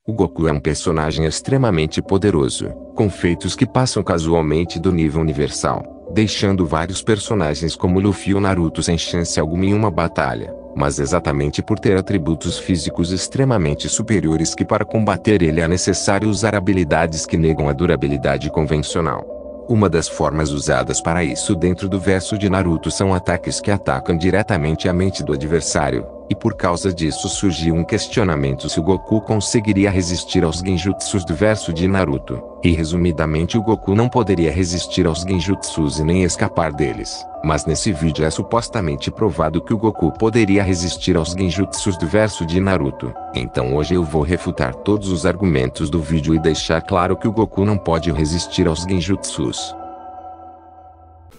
O Goku é um personagem extremamente poderoso, com feitos que passam casualmente do nível universal, deixando vários personagens como Luffy ou Naruto sem chance alguma em uma batalha, mas exatamente por ter atributos físicos extremamente superiores que para combater ele é necessário usar habilidades que negam a durabilidade convencional. Uma das formas usadas para isso dentro do verso de Naruto são ataques que atacam diretamente a mente do adversário, e por causa disso surgiu um questionamento se o Goku conseguiria resistir aos genjutsus do verso de Naruto, e resumidamente o Goku não poderia resistir aos genjutsus e nem escapar deles, mas nesse vídeo é supostamente provado que o Goku poderia resistir aos genjutsus do verso de Naruto. Então hoje eu vou refutar todos os argumentos do vídeo e deixar claro que o Goku não pode resistir aos genjutsus.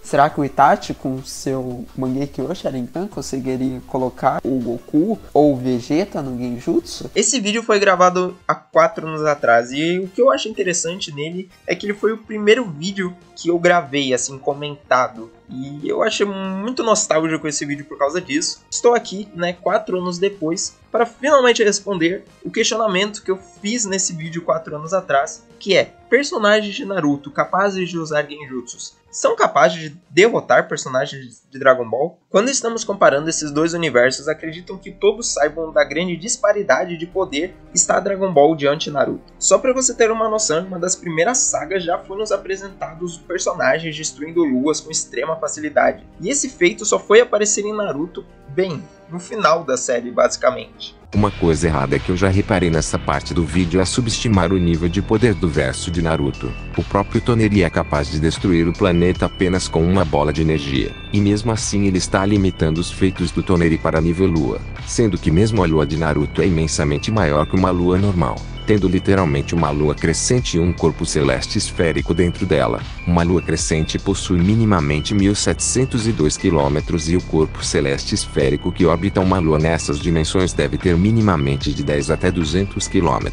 Será que o Itachi, com seu Mangekyo Sharingan, conseguiria colocar o Goku ou o Vegeta no Genjutsu? Esse vídeo foi gravado há 4 anos atrás e o que eu acho interessante nele é que ele foi o primeiro vídeo que eu gravei, assim, comentado. E eu achei muito nostálgico esse vídeo por causa disso. Estou aqui, 4 anos depois, para finalmente responder o questionamento que eu fiz nesse vídeo 4 anos atrás, que é: personagens de Naruto capazes de usar genjutsus são capazes de derrotar personagens de Dragon Ball? Quando estamos comparando esses dois universos, acreditam que todos saibam da grande disparidade de poder que está Dragon Ball diante de Naruto. Só para você ter uma noção, uma das primeiras sagas já foi nos apresentados personagens destruindo luas com extrema facilidade. E esse feito só foi aparecer em Naruto, bem, no final da série, basicamente. Uma coisa errada que eu já reparei nessa parte do vídeo é subestimar o nível de poder do verso de Naruto. O próprio Toneri é capaz de destruir o planeta apenas com uma bola de energia, e mesmo assim ele está limitando os feitos do Toneri para nível lua, sendo que mesmo a lua de Naruto é imensamente maior que uma lua normal, tendo literalmente uma lua crescente e um corpo celeste esférico dentro dela. Uma lua crescente possui minimamente 1702 km e o corpo celeste esférico que orbita uma lua nessas dimensões deve ter minimamente de 10 até 200 km,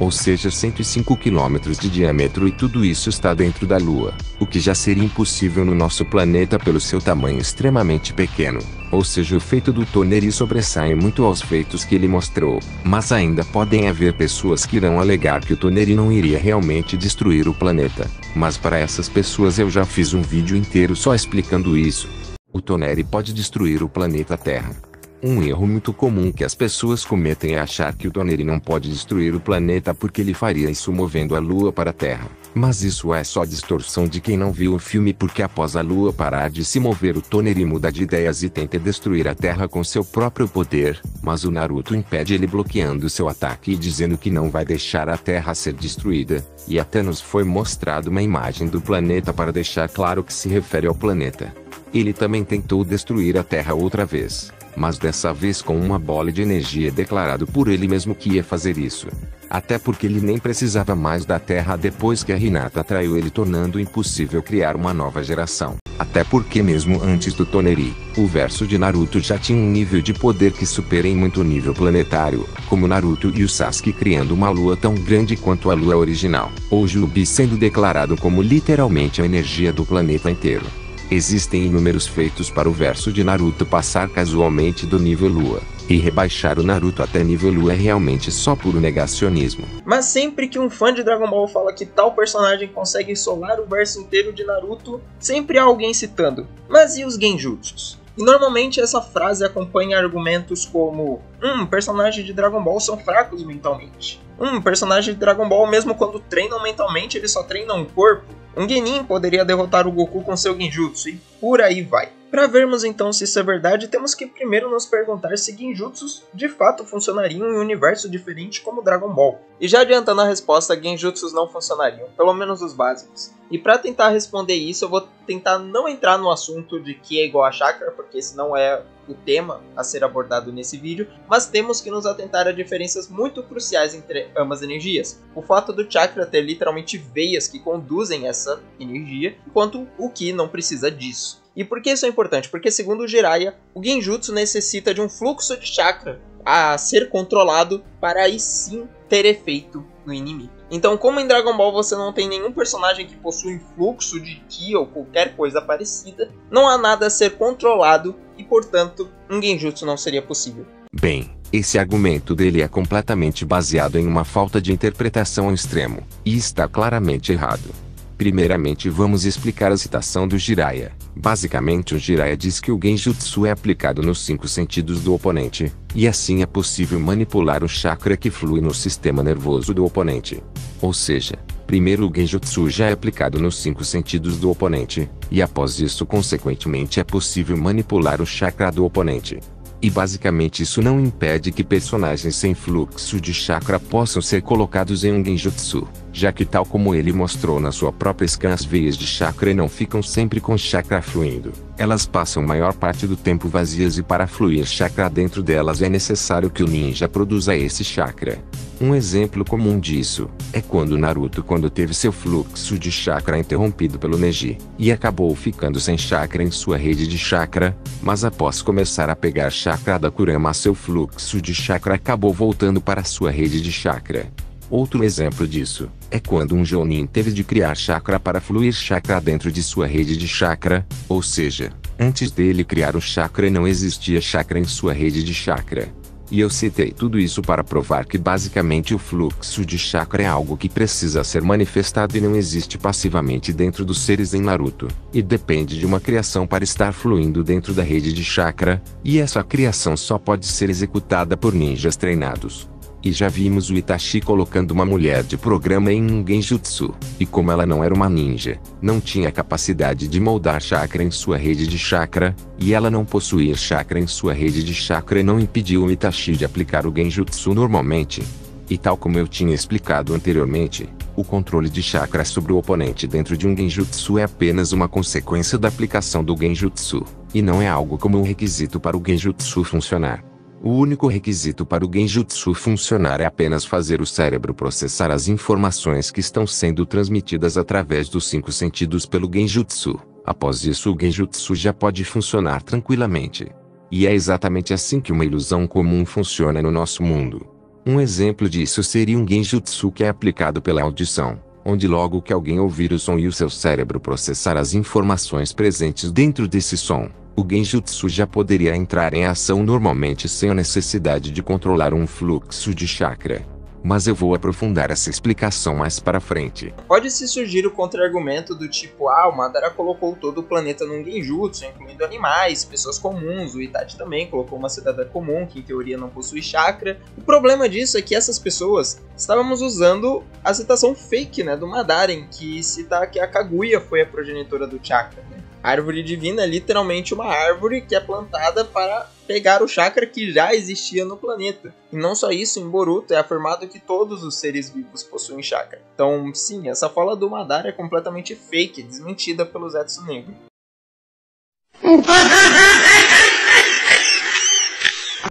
ou seja 105 km de diâmetro, e tudo isso está dentro da lua, o que já seria impossível no nosso planeta pelo seu tamanho extremamente pequeno. Ou seja, o feito do Toneri sobressai muito aos feitos que ele mostrou, mas ainda podem haver pessoas que irão alegar que o Toneri não iria realmente destruir o planeta, mas para essas pessoas eu já fiz um vídeo inteiro só explicando isso. O Toneri pode destruir o planeta Terra. Um erro muito comum que as pessoas cometem é achar que o Toneri não pode destruir o planeta porque ele faria isso movendo a Lua para a Terra. Mas isso é só distorção de quem não viu o filme, porque após a Lua parar de se mover o Toneri muda de ideias e tenta destruir a Terra com seu próprio poder, mas o Naruto impede ele bloqueando seu ataque e dizendo que não vai deixar a Terra ser destruída, e até nos foi mostrado uma imagem do planeta para deixar claro que se refere ao planeta. Ele também tentou destruir a Terra outra vez, mas dessa vez com uma bola de energia, declarado por ele mesmo que ia fazer isso. Até porque ele nem precisava mais da Terra depois que a Hinata traiu ele, tornando impossível criar uma nova geração. Até porque mesmo antes do Toneri, o verso de Naruto já tinha um nível de poder que supera em muito o nível planetário, como Naruto e o Sasuke criando uma lua tão grande quanto a lua original, ou Jubi sendo declarado como literalmente a energia do planeta inteiro. Existem inúmeros feitos para o verso de Naruto passar casualmente do nível lua, e rebaixar o Naruto até nível lua é realmente só puro negacionismo. Mas sempre que um fã de Dragon Ball fala que tal personagem consegue solar o verso inteiro de Naruto, sempre há alguém citando: mas e os genjutsus? E normalmente essa frase acompanha argumentos como: personagens de Dragon Ball são fracos mentalmente. Personagem de Dragon Ball, mesmo quando treinam mentalmente, eles só treinam o corpo. Um Genin poderia derrotar o Goku com seu genjutsu, e por aí vai. Para vermos então se isso é verdade, temos que primeiro nos perguntar se genjutsus de fato funcionariam em um universo diferente como Dragon Ball. E já adiantando a resposta, genjutsus não funcionariam, pelo menos os básicos. E para tentar responder isso, eu vou tentar não entrar no assunto de que é igual a chakra, porque esse não é o tema a ser abordado nesse vídeo, mas temos que nos atentar a diferenças muito cruciais entre ambas energias. O fato do chakra ter literalmente veias que conduzem essa energia, enquanto o Ki não precisa disso. E por que isso é importante? Porque segundo o Jiraiya, o genjutsu necessita de um fluxo de chakra a ser controlado para aí sim ter efeito no inimigo. Então, como em Dragon Ball você não tem nenhum personagem que possui fluxo de Ki ou qualquer coisa parecida, não há nada a ser controlado e, portanto, um genjutsu não seria possível. Bem, Esse argumento dele é completamente baseado em uma falta de interpretação ao extremo, e está claramente errado. Primeiramente vamos explicar a citação do Jiraiya. Basicamente o Jiraiya diz que o Genjutsu é aplicado nos 5 sentidos do oponente, e assim é possível manipular o chakra que flui no sistema nervoso do oponente. Ou seja, primeiro o Genjutsu já é aplicado nos 5 sentidos do oponente, e após isso consequentemente é possível manipular o chakra do oponente. E basicamente isso não impede que personagens sem fluxo de chakra possam ser colocados em um genjutsu, já que tal como ele mostrou na sua própria scan, as veias de chakra não ficam sempre com chakra fluindo, elas passam maior parte do tempo vazias e para fluir chakra dentro delas é necessário que o ninja produza esse chakra. Um exemplo comum disso é quando Naruto teve seu fluxo de chakra interrompido pelo Neji, e acabou ficando sem chakra em sua rede de chakra, mas após começar a pegar chakra da Kurama seu fluxo de chakra acabou voltando para sua rede de chakra. Outro exemplo disso é quando um Jounin teve de criar chakra para fluir chakra dentro de sua rede de chakra, ou seja, antes dele criar o chakra não existia chakra em sua rede de chakra. E eu citei tudo isso para provar que basicamente o fluxo de chakra é algo que precisa ser manifestado e não existe passivamente dentro dos seres em Naruto, e depende de uma criação para estar fluindo dentro da rede de chakra, e essa criação só pode ser executada por ninjas treinados. E já vimos o Itachi colocando uma mulher de programa em um genjutsu, e como ela não era uma ninja, não tinha capacidade de moldar chakra em sua rede de chakra, e ela não possuir chakra em sua rede de chakra não impediu o Itachi de aplicar o genjutsu normalmente. E tal como eu tinha explicado anteriormente, o controle de chakra sobre o oponente dentro de um genjutsu é apenas uma consequência da aplicação do genjutsu, e não é algo como um requisito para o genjutsu funcionar. O único requisito para o genjutsu funcionar é apenas fazer o cérebro processar as informações que estão sendo transmitidas através dos 5 sentidos pelo genjutsu. Após isso o genjutsu já pode funcionar tranquilamente. E é exatamente assim que uma ilusão comum funciona no nosso mundo. Um exemplo disso seria um genjutsu que é aplicado pela audição, onde logo que alguém ouvir o som e o seu cérebro processar as informações presentes dentro desse som, o genjutsu já poderia entrar em ação normalmente sem a necessidade de controlar um fluxo de chakra. Mas eu vou aprofundar essa explicação mais para frente. Pode-se surgir o contra-argumento do tipo, o Madara colocou todo o planeta num genjutsu, incluindo animais, pessoas comuns, o Itachi também colocou uma cidadã comum, que em teoria não possui chakra. O problema disso é que essas pessoas estávamos usando a citação fake, do Madara, em que cita que a Kaguya foi a progenitora do chakra, A árvore divina é literalmente uma árvore que é plantada para pegar o chakra que já existia no planeta. E não só isso, em Boruto é afirmado que todos os seres vivos possuem chakra. Então, sim, essa fala do Madara é completamente fake, desmentida pelo Zetsu Negro.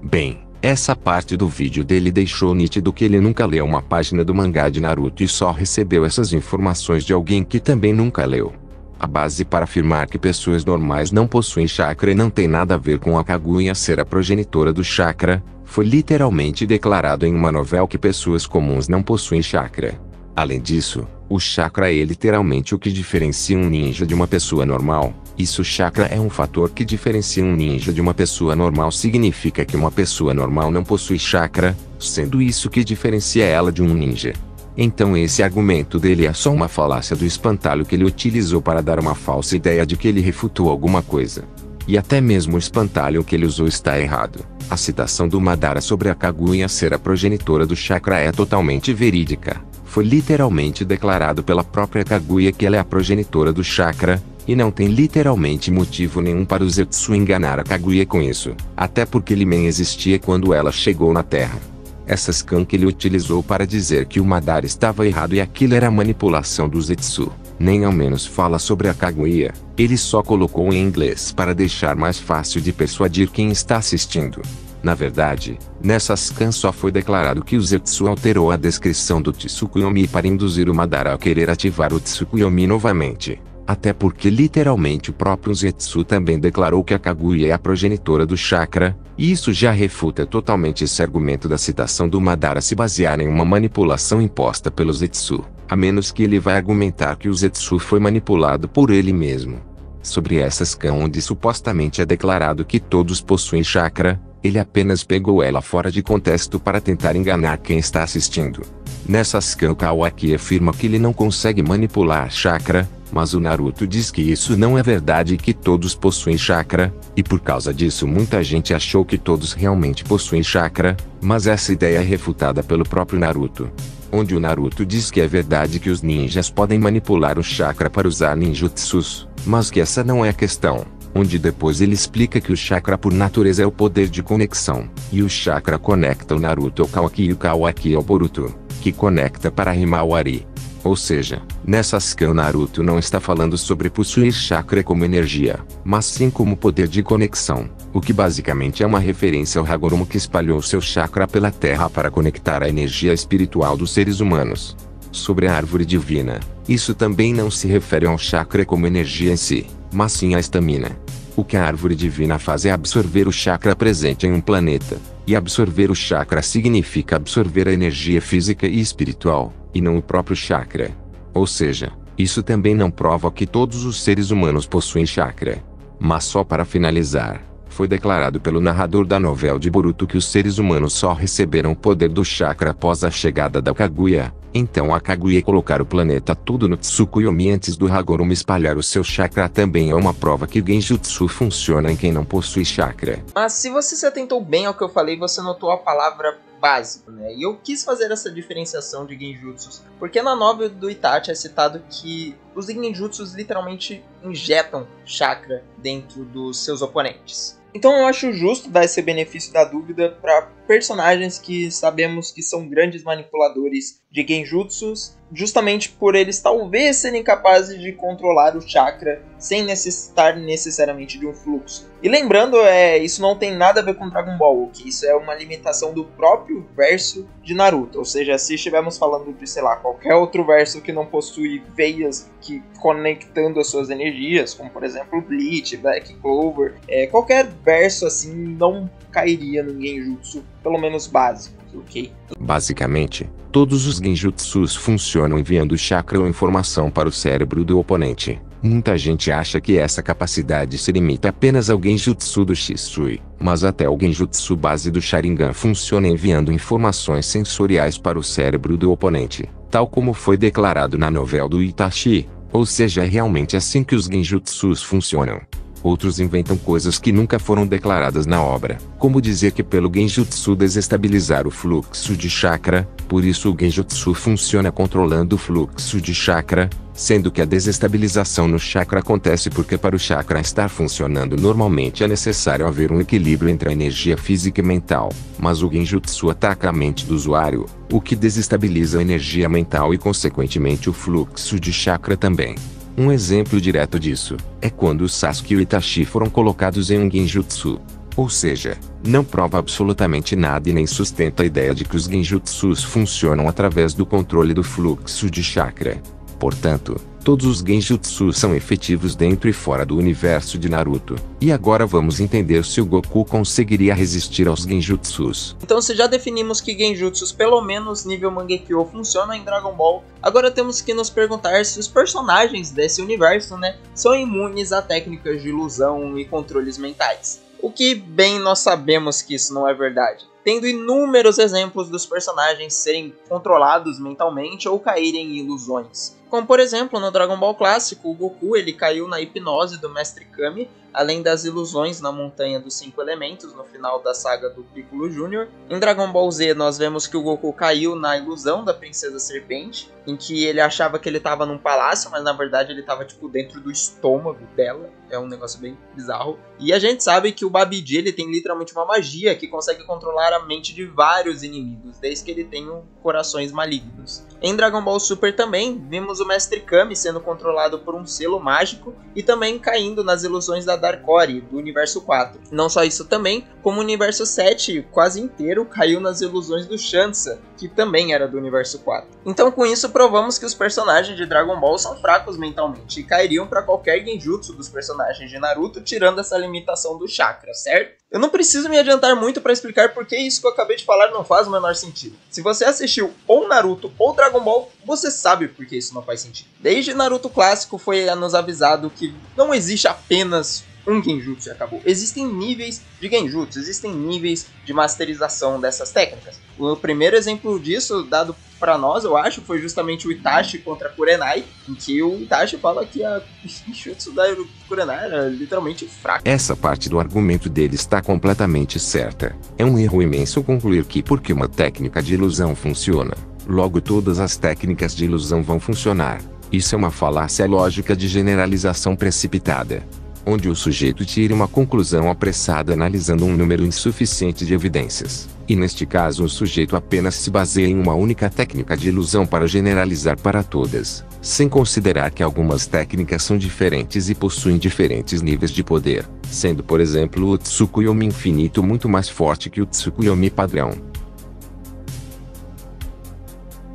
Bem, essa parte do vídeo dele deixou nítido que ele nunca leu uma página do mangá de Naruto e só recebeu essas informações de alguém que também nunca leu. A base para afirmar que pessoas normais não possuem chakra não tem nada a ver com a Kaguya ser a progenitora do chakra, foi literalmente declarado em uma novela que pessoas comuns não possuem chakra. Além disso, o chakra é literalmente o que diferencia um ninja de uma pessoa normal. Isso chakra é um fator que diferencia um ninja de uma pessoa normal, significa que uma pessoa normal não possui chakra, sendo isso que diferencia ela de um ninja. Então esse argumento dele é só uma falácia do espantalho que ele utilizou para dar uma falsa ideia de que ele refutou alguma coisa. E até mesmo o espantalho que ele usou está errado. A citação do Madara sobre a Kaguya ser a progenitora do chakra é totalmente verídica. Foi literalmente declarado pela própria Kaguya que ela é a progenitora do chakra, e não tem literalmente motivo nenhum para o Zetsu enganar a Kaguya com isso, até porque ele nem existia quando ela chegou na Terra. Essa scan que ele utilizou para dizer que o Madara estava errado e aquilo era manipulação do Zetsu, nem ao menos fala sobre a Kaguya, ele só colocou em inglês para deixar mais fácil de persuadir quem está assistindo. Na verdade, nessa scan só foi declarado que o Zetsu alterou a descrição do Tsukuyomi para induzir o Madara a querer ativar o Tsukuyomi novamente. Até porque literalmente o próprio Zetsu também declarou que a Kaguya é a progenitora do chakra, e isso já refuta totalmente esse argumento da citação do Madara se basear em uma manipulação imposta pelo Zetsu, a menos que ele vai argumentar que o Zetsu foi manipulado por ele mesmo. Sobre essa scan onde supostamente é declarado que todos possuem chakra, Ele apenas pegou ela fora de contexto para tentar enganar quem está assistindo. Nessa scan, Kawaki afirma que ele não consegue manipular chakra, mas o Naruto diz que isso não é verdade e que todos possuem chakra, e por causa disso muita gente achou que todos realmente possuem chakra, mas essa ideia é refutada pelo próprio Naruto. Onde o Naruto diz que é verdade que os ninjas podem manipular o chakra para usar ninjutsus, mas que essa não é a questão. Onde depois ele explica que o chakra por natureza é o poder de conexão, e o chakra conecta o Naruto ao Kawaki e o Kawaki ao Boruto, que conecta para Himawari. Ou seja, nessa scan Naruto não está falando sobre possuir chakra como energia, mas sim como poder de conexão, o que basicamente é uma referência ao Hagoromo que espalhou seu chakra pela terra para conectar a energia espiritual dos seres humanos. Sobre a árvore divina, isso também não se refere ao chakra como energia em si, mas sim à estamina. O que a árvore divina faz é absorver o chakra presente em um planeta, e absorver o chakra significa absorver a energia física e espiritual, e não o próprio chakra. Ou seja, isso também não prova que todos os seres humanos possuem chakra. Mas só para finalizar, foi declarado pelo narrador da novela de Boruto que os seres humanos só receberam o poder do chakra após a chegada da Kaguya. Então a Kaguya colocar o planeta todo no Tsukuyomi antes do Hagoromo espalhar o seu chakra também é uma prova que o Genjutsu funciona em quem não possui chakra. Mas se você se atentou bem ao que eu falei, você notou a palavra básico, né? E eu quis fazer essa diferenciação de Genjutsus, porque na novel do Itachi é citado que os Genjutsus literalmente injetam chakra dentro dos seus oponentes. Então eu acho justo dar esse benefício da dúvida para personagens que sabemos que são grandes manipuladores de Genjutsus, justamente por eles talvez serem capazes de controlar o chakra sem necessitar necessariamente de um fluxo. E lembrando, isso não tem nada a ver com Dragon Ball, que isso é uma limitação do próprio verso de Naruto. Ou seja, se estivermos falando de, sei lá, qualquer outro verso que não possui veias que conectando as suas energias, como por exemplo Bleach, Black Clover, qualquer verso assim não cairia no Genjutsu, pelo menos básico, ok? Basicamente, todos os Genjutsus funcionam enviando chakra ou informação para o cérebro do oponente. Muita gente acha que essa capacidade se limita apenas ao Genjutsu do Shisui, mas até o Genjutsu base do Sharingan funciona enviando informações sensoriais para o cérebro do oponente, tal como foi declarado na novela do Itachi, ou seja, é realmente assim que os Genjutsus funcionam. Outros inventam coisas que nunca foram declaradas na obra, como dizer que pelo Genjutsu desestabilizar o fluxo de chakra, por isso o Genjutsu funciona controlando o fluxo de chakra, sendo que a desestabilização no chakra acontece porque para o chakra estar funcionando normalmente é necessário haver um equilíbrio entre a energia física e mental, mas o Genjutsu ataca a mente do usuário, o que desestabiliza a energia mental e consequentemente o fluxo de chakra também. Um exemplo direto disso é quando o Sasuke e o Itachi foram colocados em um Genjutsu. Ou seja, não prova absolutamente nada e nem sustenta a ideia de que os Genjutsus funcionam através do controle do fluxo de chakra. Portanto, todos os Genjutsus são efetivos dentro e fora do universo de Naruto. E agora vamos entender se o Goku conseguiria resistir aos Genjutsus. Então se já definimos que Genjutsus pelo menos nível Mangekyo funcionam em Dragon Ball, agora temos que nos perguntar se os personagens desse universo, são imunes a técnicas de ilusão e controles mentais. O que bem nós sabemos que isso não é verdade, tendo inúmeros exemplos dos personagens serem controlados mentalmente ou caírem em ilusões. Como por exemplo, no Dragon Ball clássico, o Goku ele caiu na hipnose do Mestre Kami, além das ilusões na Montanha dos 5 Elementos no final da saga do Piccolo Jr. Em Dragon Ball Z nós vemos que o Goku caiu na ilusão da Princesa Serpente, em que ele achava que ele estava num palácio, mas na verdade ele estava dentro do estômago dela. É um negócio bem bizarro. E a gente sabe que o Babidi ele tem literalmente uma magia que consegue controlar a mente de vários inimigos, desde que ele tenha corações malignos. Em Dragon Ball Super também vimos o Mestre Kami sendo controlado por um selo mágico e também caindo nas ilusões da Dark Core do Universo 4. Não só isso também, como o Universo 7 quase inteiro caiu nas ilusões do Shansa, que também era do Universo 4. Então com isso provamos que os personagens de Dragon Ball são fracos mentalmente e cairiam para qualquer genjutsu dos personagens de Naruto, tirando essa limitação do chakra, certo? Eu não preciso me adiantar muito para explicar porque isso que eu acabei de falar não faz o menor sentido. Se você assistiu ou Naruto ou Dragon Ball, você sabe por que isso não faz sentido. Desde Naruto clássico foi nos avisado que não existe apenas um genjutsu e acabou. Existem níveis de genjutsu, existem níveis de masterização dessas técnicas. O primeiro exemplo disso, dado pra nós, eu acho, foi justamente o Itachi contra a Kurenai, em que o Itachi fala que a genjutsu da Kurenai era literalmente fraca. Essa parte do argumento dele está completamente certa. É um erro imenso concluir que porque uma técnica de ilusão funciona, logo todas as técnicas de ilusão vão funcionar. Isso é uma falácia lógica de generalização precipitada, onde o sujeito tira uma conclusão apressada analisando um número insuficiente de evidências. E neste caso o sujeito apenas se baseia em uma única técnica de ilusão para generalizar para todas, sem considerar que algumas técnicas são diferentes e possuem diferentes níveis de poder, sendo por exemplo o Tsukuyomi infinito muito mais forte que o Tsukuyomi padrão.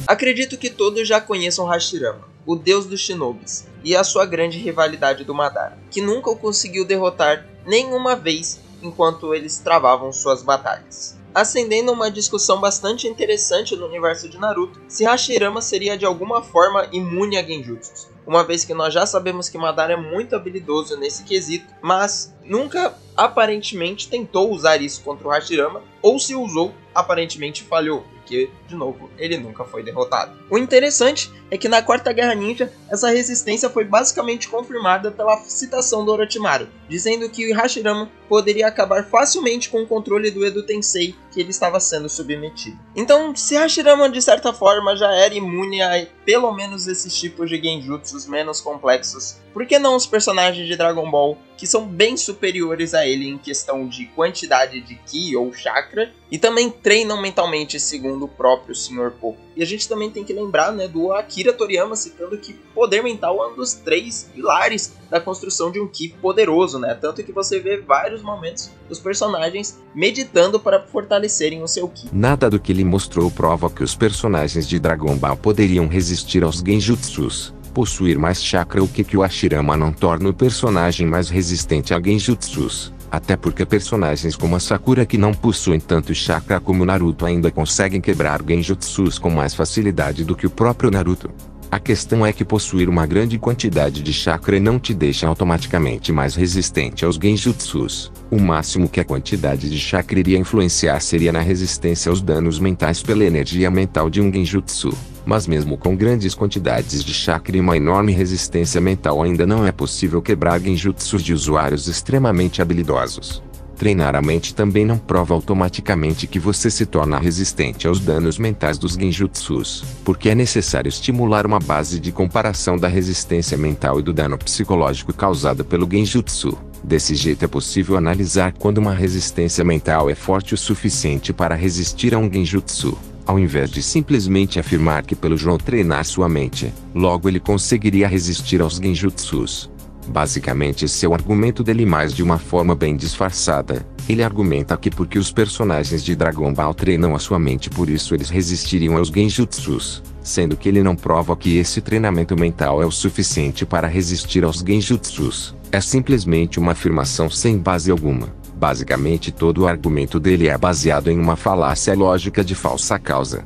Acredito que todos já conheçam Hashirama, o deus dos shinobis, e a sua grande rivalidade do Madara, que nunca o conseguiu derrotar nenhuma vez enquanto eles travavam suas batalhas. Acendendo uma discussão bastante interessante no universo de Naruto, se Hashirama seria de alguma forma imune a genjutsus, uma vez que nós já sabemos que Madara é muito habilidoso nesse quesito, mas nunca aparentemente tentou usar isso contra o Hashirama, ou se usou, aparentemente falhou, porque, de novo, ele nunca foi derrotado. O interessante é que na Quarta Guerra Ninja, essa resistência foi basicamente confirmada pela citação do Orochimaru, dizendo que o Hashirama poderia acabar facilmente com o controle do Edo Tensei que ele estava sendo submetido. Então, se Hashirama de certa forma já era imune a pelo menos esses tipos de genjutsus menos complexos, por que não os personagens de Dragon Ball, que são bem superiores a ele em questão de quantidade de Ki ou Chakra, e também treinam mentalmente segundo o próprio Sr. Po. E a gente também tem que lembrar, né, do Akira Toriyama citando que poder mental é um dos 3 pilares da construção de um Ki poderoso, né? Tanto que você vê vários momentos dos personagens meditando para fortalecerem o seu Ki. Nada do que ele mostrou prova que os personagens de Dragon Ball poderiam resistir aos genjutsus. Possuir mais chakra, o que o Hashirama não torna o personagem mais resistente a genjutsus. Até porque personagens como a Sakura, que não possuem tanto chakra como Naruto, ainda conseguem quebrar genjutsus com mais facilidade do que o próprio Naruto. A questão é que possuir uma grande quantidade de chakra não te deixa automaticamente mais resistente aos genjutsus. O máximo que a quantidade de chakra iria influenciar seria na resistência aos danos mentais pela energia mental de um genjutsu. Mas mesmo com grandes quantidades de chakra e uma enorme resistência mental, ainda não é possível quebrar genjutsus de usuários extremamente habilidosos. Treinar a mente também não prova automaticamente que você se torna resistente aos danos mentais dos genjutsus, porque é necessário estimular uma base de comparação da resistência mental e do dano psicológico causado pelo genjutsu. Desse jeito é possível analisar quando uma resistência mental é forte o suficiente para resistir a um genjutsu, ao invés de simplesmente afirmar que pelo João treinar sua mente, logo ele conseguiria resistir aos genjutsus. Basicamente esse é o argumento dele, mas de uma forma bem disfarçada. Ele argumenta que porque os personagens de Dragon Ball treinam a sua mente, por isso eles resistiriam aos genjutsus, sendo que ele não prova que esse treinamento mental é o suficiente para resistir aos genjutsus. É simplesmente uma afirmação sem base alguma. Basicamente todo o argumento dele é baseado em uma falácia lógica de falsa causa.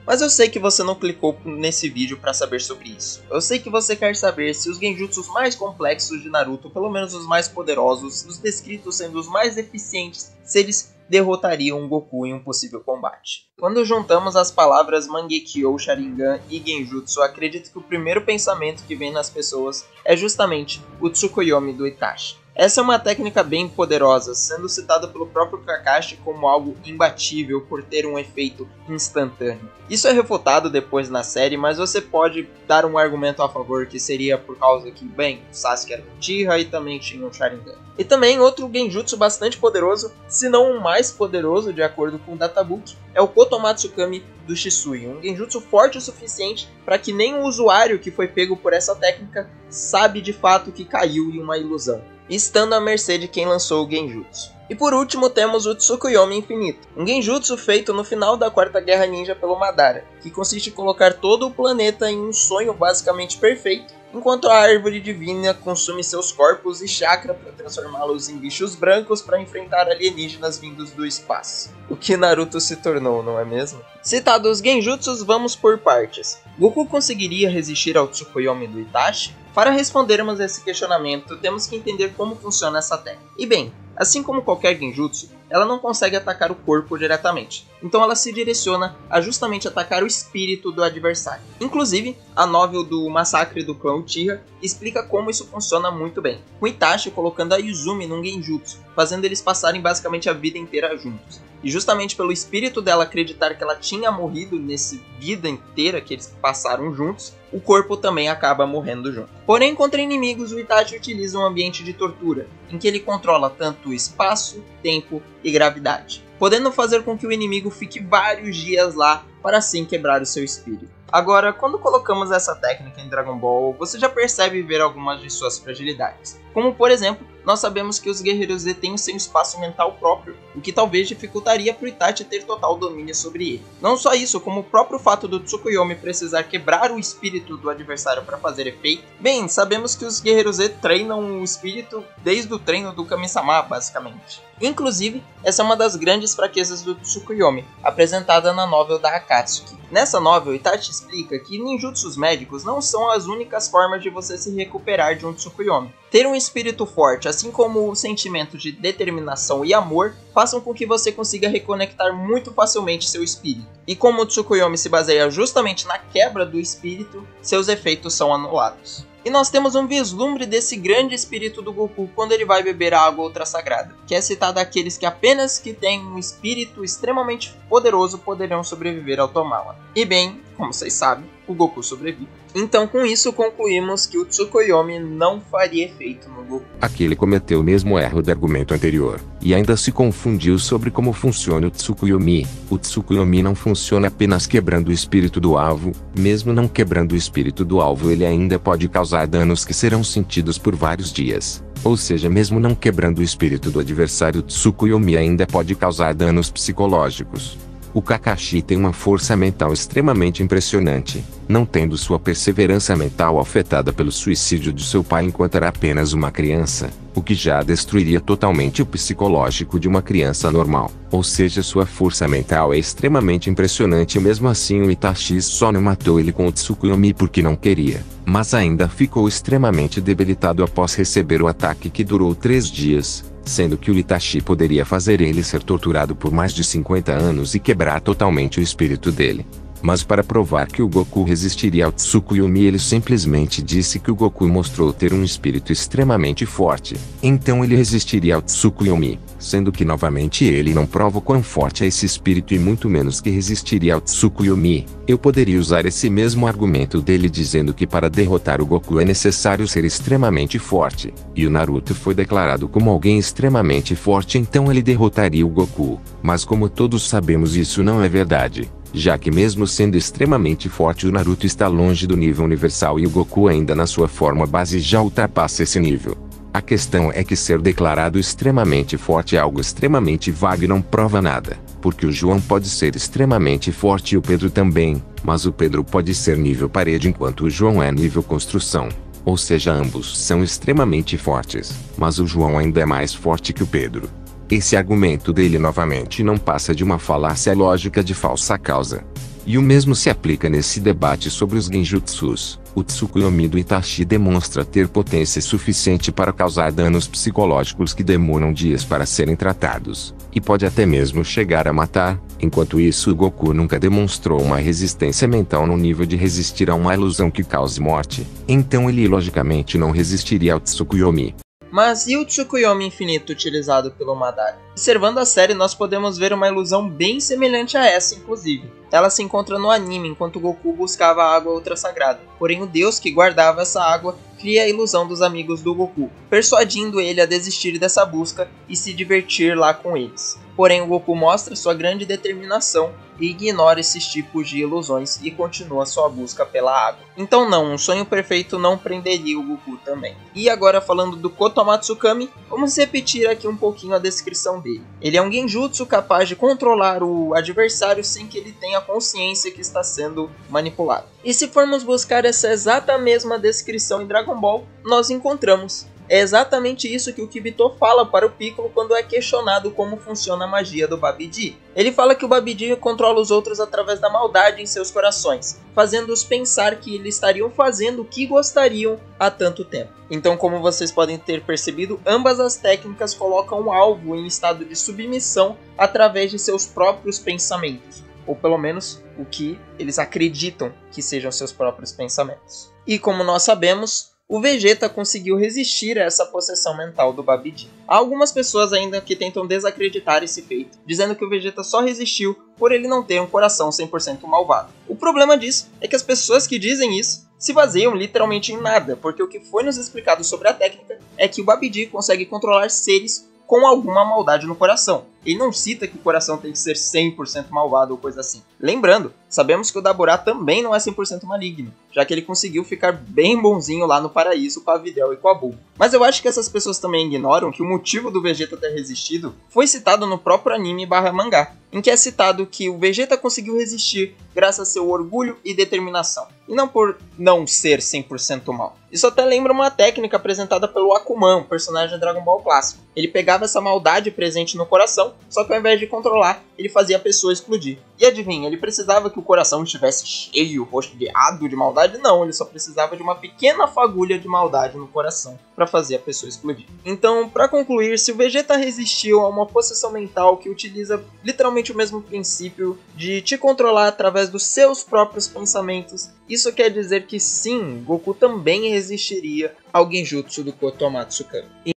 Mas eu sei que você não clicou nesse vídeo para saber sobre isso. Eu sei que você quer saber se os genjutsus mais complexos de Naruto, pelo menos os mais poderosos, os descritos sendo os mais eficientes, se eles derrotariam Goku em um possível combate. Quando juntamos as palavras Mangekyou, Sharingan e Genjutsu, acredito que o primeiro pensamento que vem nas pessoas é justamente o Tsukuyomi do Itachi. Essa é uma técnica bem poderosa, sendo citada pelo próprio Kakashi como algo imbatível por ter um efeito instantâneo. Isso é refutado depois na série, mas você pode dar um argumento a favor que seria por causa que, bem, o Sasuke era Uchiha e também tinha um Sharingan. E também outro genjutsu bastante poderoso, se não o mais poderoso de acordo com o Databook, é o Kotomatsukami do Shisui, um genjutsu forte o suficiente para que nem o usuário que foi pego por essa técnica sabe de fato que caiu em uma ilusão, estando à mercê de quem lançou o genjutsu. E por último temos o Tsukuyomi Infinito, um genjutsu feito no final da Quarta Guerra Ninja pelo Madara, que consiste em colocar todo o planeta em um sonho basicamente perfeito, enquanto a árvore divina consome seus corpos e chakra para transformá-los em bichos brancos para enfrentar alienígenas vindos do espaço. O que Naruto se tornou, não é mesmo? Citados os genjutsus, vamos por partes. Goku conseguiria resistir ao Tsukuyomi do Itachi? Para respondermos esse questionamento, temos que entender como funciona essa técnica. E bem, assim como qualquer genjutsu, ela não consegue atacar o corpo diretamente, então ela se direciona a justamente atacar o espírito do adversário. Inclusive, a novel do Massacre do Clã Uchiha explica como isso funciona muito bem, com Itachi colocando a Izumi num genjutsu, fazendo eles passarem basicamente a vida inteira juntos. E justamente pelo espírito dela acreditar que ela tinha morrido nessa vida inteira que eles passaram juntos, o corpo também acaba morrendo junto. Porém, contra inimigos, o Itachi utiliza um ambiente de tortura, em que ele controla tanto o espaço, tempo e gravidade, podendo fazer com que o inimigo fique vários dias lá para assim quebrar o seu espírito. Agora, quando colocamos essa técnica em Dragon Ball, você já percebe ver algumas de suas fragilidades. Como, por exemplo, nós sabemos que os guerreiros Z têm seu espaço mental próprio, o que talvez dificultaria para o Itachi ter total domínio sobre ele. Não só isso, como o próprio fato do Tsukuyomi precisar quebrar o espírito do adversário para fazer efeito. Bem, sabemos que os guerreiros Z treinam o espírito desde o treino do Kami-sama, basicamente. Inclusive, essa é uma das grandes fraquezas do Tsukuyomi, apresentada na novel da Akatsuki. Nessa novel, Itachi explica que ninjutsus médicos não são as únicas formas de você se recuperar de um Tsukuyomi. Ter um espírito forte, assim como o sentimento de determinação e amor, façam com que você consiga reconectar muito facilmente seu espírito. E como o Tsukuyomi se baseia justamente na quebra do espírito, seus efeitos são anulados. E nós temos um vislumbre desse grande espírito do Goku quando ele vai beber a água ultra sagrada, que é citada àqueles que apenas que têm um espírito extremamente poderoso poderão sobreviver ao tomá-la. E bem, como vocês sabem, o Goku sobrevive. Então com isso concluímos que o Tsukuyomi não faria efeito no Goku. Aqui ele cometeu o mesmo erro do argumento anterior, e ainda se confundiu sobre como funciona o Tsukuyomi. O Tsukuyomi não funciona apenas quebrando o espírito do alvo, mesmo não quebrando o espírito do alvo ele ainda pode causar danos que serão sentidos por vários dias. Ou seja, mesmo não quebrando o espírito do adversário, o Tsukuyomi ainda pode causar danos psicológicos. O Kakashi tem uma força mental extremamente impressionante, não tendo sua perseverança mental afetada pelo suicídio de seu pai enquanto era apenas uma criança, o que já destruiria totalmente o psicológico de uma criança normal. Ou seja, sua força mental é extremamente impressionante e mesmo assim o Itachi só não matou ele com o Tsukuyomi porque não queria, mas ainda ficou extremamente debilitado após receber o ataque que durou 3 dias. Sendo que o Itachi poderia fazer ele ser torturado por mais de 50 anos e quebrar totalmente o espírito dele. Mas para provar que o Goku resistiria ao Tsukuyomi, ele simplesmente disse que o Goku mostrou ter um espírito extremamente forte. Então ele resistiria ao Tsukuyomi, sendo que novamente ele não prova o quão forte é esse espírito e muito menos que resistiria ao Tsukuyomi. Eu poderia usar esse mesmo argumento dele dizendo que para derrotar o Goku é necessário ser extremamente forte, e o Naruto foi declarado como alguém extremamente forte, então ele derrotaria o Goku. Mas como todos sabemos, isso não é verdade, já que mesmo sendo extremamente forte o Naruto está longe do nível universal e o Goku ainda na sua forma base já ultrapassa esse nível. A questão é que ser declarado extremamente forte é algo extremamente vago e não prova nada, porque o João pode ser extremamente forte e o Pedro também, mas o Pedro pode ser nível parede enquanto o João é nível construção. Ou seja, ambos são extremamente fortes, mas o João ainda é mais forte que o Pedro. Esse argumento dele novamente não passa de uma falácia lógica de falsa causa. E o mesmo se aplica nesse debate sobre os genjutsus. O Tsukuyomi do Itachi demonstra ter potência suficiente para causar danos psicológicos que demoram dias para serem tratados, e pode até mesmo chegar a matar. Enquanto isso, o Goku nunca demonstrou uma resistência mental no nível de resistir a uma ilusão que cause morte, então ele logicamente não resistiria ao Tsukuyomi. Mas e o Tsukuyomi infinito utilizado pelo Madara? Observando a série, nós podemos ver uma ilusão bem semelhante a essa, inclusive. Ela se encontra no anime enquanto Goku buscava a água ultra sagrada. Porém, o deus que guardava essa água cria a ilusão dos amigos do Goku, persuadindo ele a desistir dessa busca e se divertir lá com eles. Porém, o Goku mostra sua grande determinação e ignora esses tipos de ilusões e continua sua busca pela água. Então não, um sonho perfeito não prenderia o Goku também. E agora falando do Kotomatsu Kami, vamos repetir aqui um pouquinho a descrição dele. Ele é um genjutsu capaz de controlar o adversário sem que ele tenha consciência que está sendo manipulado. E se formos buscar essa exata mesma descrição em Dragon Ball, nós encontramos. É exatamente isso que o Kibito fala para o Piccolo quando é questionado como funciona a magia do Babidi. Ele fala que o Babidi controla os outros através da maldade em seus corações, fazendo-os pensar que eles estariam fazendo o que gostariam há tanto tempo. Então, como vocês podem ter percebido, ambas as técnicas colocam o alvo em estado de submissão através de seus próprios pensamentos, ou pelo menos o que eles acreditam que sejam seus próprios pensamentos. E como nós sabemos, o Vegeta conseguiu resistir a essa possessão mental do Babidi. Há algumas pessoas ainda que tentam desacreditar esse feito, dizendo que o Vegeta só resistiu por ele não ter um coração 100% malvado. O problema disso é que as pessoas que dizem isso se baseiam literalmente em nada, porque o que foi nos explicado sobre a técnica é que o Babidi consegue controlar seres com alguma maldade no coração. Ele não cita que o coração tem que ser 100% malvado ou coisa assim. Lembrando, sabemos que o Daburá também não é 100% maligno, já que ele conseguiu ficar bem bonzinho lá no paraíso com a Videl e com a Bulma. Mas eu acho que essas pessoas também ignoram que o motivo do Vegeta ter resistido foi citado no próprio anime / mangá, em que é citado que o Vegeta conseguiu resistir graças a seu orgulho e determinação, e não por não ser 100% mal. Isso até lembra uma técnica apresentada pelo Akuman, um personagem de Dragon Ball clássico. Ele pegava essa maldade presente no coração, só que ao invés de controlar, ele fazia a pessoa explodir. E adivinha, ele precisava que o coração estivesse cheio, rodeado de maldade? Não, ele só precisava de uma pequena fagulha de maldade no coração para fazer a pessoa explodir. Então, para concluir, se o Vegeta resistiu a uma possessão mental que utiliza literalmente o mesmo princípio de te controlar através dos seus próprios pensamentos, isso quer dizer que sim, Goku também resistiria ao genjutsu do Kotomatsu Kami.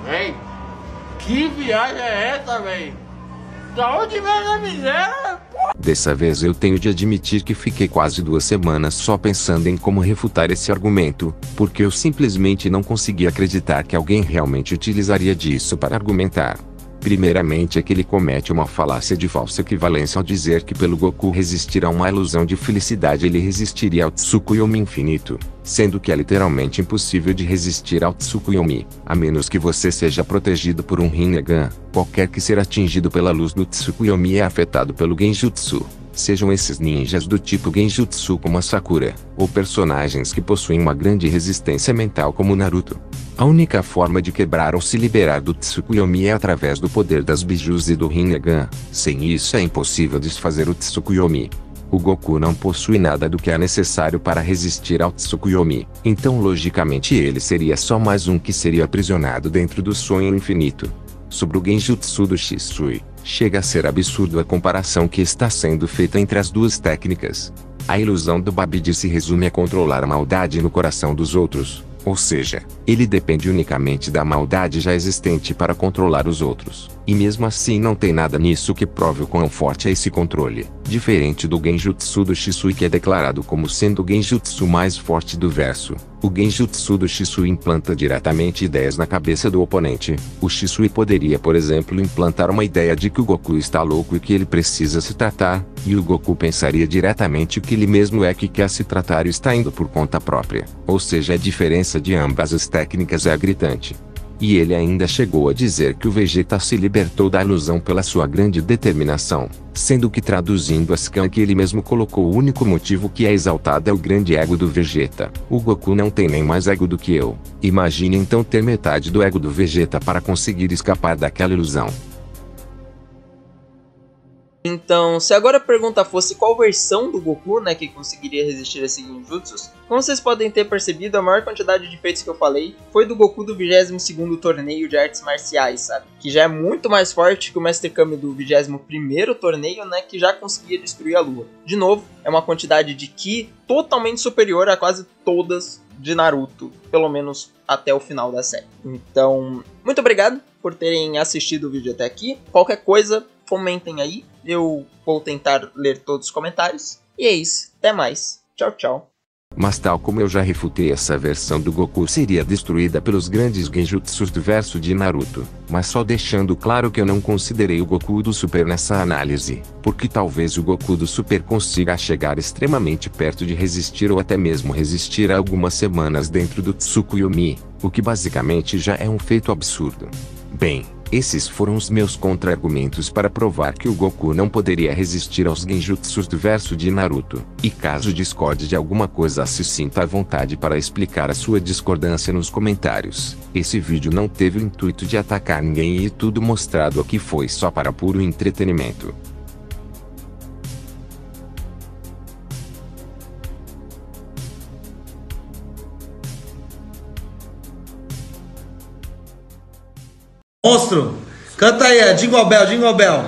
Véi, que viagem é essa, véi? Da onde vem a miséria? Dessa vez eu tenho de admitir que fiquei quase 2 semanas só pensando em como refutar esse argumento, porque eu simplesmente não conseguia acreditar que alguém realmente utilizaria disso para argumentar. Primeiramente é que ele comete uma falácia de falsa equivalência ao dizer que pelo Goku resistir a uma ilusão de felicidade ele resistiria ao Tsukuyomi infinito, sendo que é literalmente impossível de resistir ao Tsukuyomi, a menos que você seja protegido por um Rinnegan. Qualquer que ser atingido pela luz do Tsukuyomi é afetado pelo Genjutsu. Sejam esses ninjas do tipo Genjutsu como a Sakura, ou personagens que possuem uma grande resistência mental como Naruto. A única forma de quebrar ou se liberar do Tsukuyomi é através do poder das bijus e do Rinnegan. Sem isso é impossível desfazer o Tsukuyomi. O Goku não possui nada do que é necessário para resistir ao Tsukuyomi, então logicamente ele seria só mais um que seria aprisionado dentro do sonho infinito. Sobre o Genjutsu do Shisui, chega a ser absurdo a comparação que está sendo feita entre as duas técnicas. A ilusão do Babidi se resume a controlar a maldade no coração dos outros, ou seja, ele depende unicamente da maldade já existente para controlar os outros, e mesmo assim não tem nada nisso que prove o quão forte é esse controle, diferente do Genjutsu do Shisui que é declarado como sendo o Genjutsu mais forte do verso. O Genjutsu do Shisui implanta diretamente ideias na cabeça do oponente. O Shisui poderia, por exemplo, implantar uma ideia de que o Goku está louco e que ele precisa se tratar, e o Goku pensaria diretamente que ele mesmo é que quer se tratar e está indo por conta própria. Ou seja, a diferença de ambas as técnicas é gritante. E ele ainda chegou a dizer que o Vegeta se libertou da ilusão pela sua grande determinação, sendo que traduzindo a scan que ele mesmo colocou o único motivo que é exaltado é o grande ego do Vegeta. O Goku não tem nem mais ego do que eu. Imagine então ter metade do ego do Vegeta para conseguir escapar daquela ilusão. Então, se agora a pergunta fosse qual versão do Goku, que conseguiria resistir a esses genjutsus, como vocês podem ter percebido, a maior quantidade de feitos que eu falei foi do Goku do 22º torneio de artes marciais, sabe? Que já é muito mais forte que o Mestre Kami do 21º torneio, que já conseguia destruir a Lua. De novo, é uma quantidade de Ki totalmente superior a quase todas de Naruto, pelo menos até o final da série. Então, muito obrigado por terem assistido o vídeo até aqui. Qualquer coisa, comentem aí. Eu vou tentar ler todos os comentários. E é isso. Até mais. Tchau, tchau. Mas tal como eu já refutei, essa versão do Goku seria destruída pelos grandes genjutsus do verso de Naruto, mas só deixando claro que eu não considerei o Goku do Super nessa análise, porque talvez o Goku do Super consiga chegar extremamente perto de resistir ou até mesmo resistir a algumas semanas dentro do Tsukuyomi, o que basicamente já é um feito absurdo. Bem, esses foram os meus contra-argumentos para provar que o Goku não poderia resistir aos genjutsus do verso de Naruto. E caso discorde de alguma coisa, se sinta à vontade para explicar a sua discordância nos comentários. Esse vídeo não teve o intuito de atacar ninguém e tudo mostrado aqui foi só para puro entretenimento. Monstro, canta aí, Jingle Bell, Jingle Bell.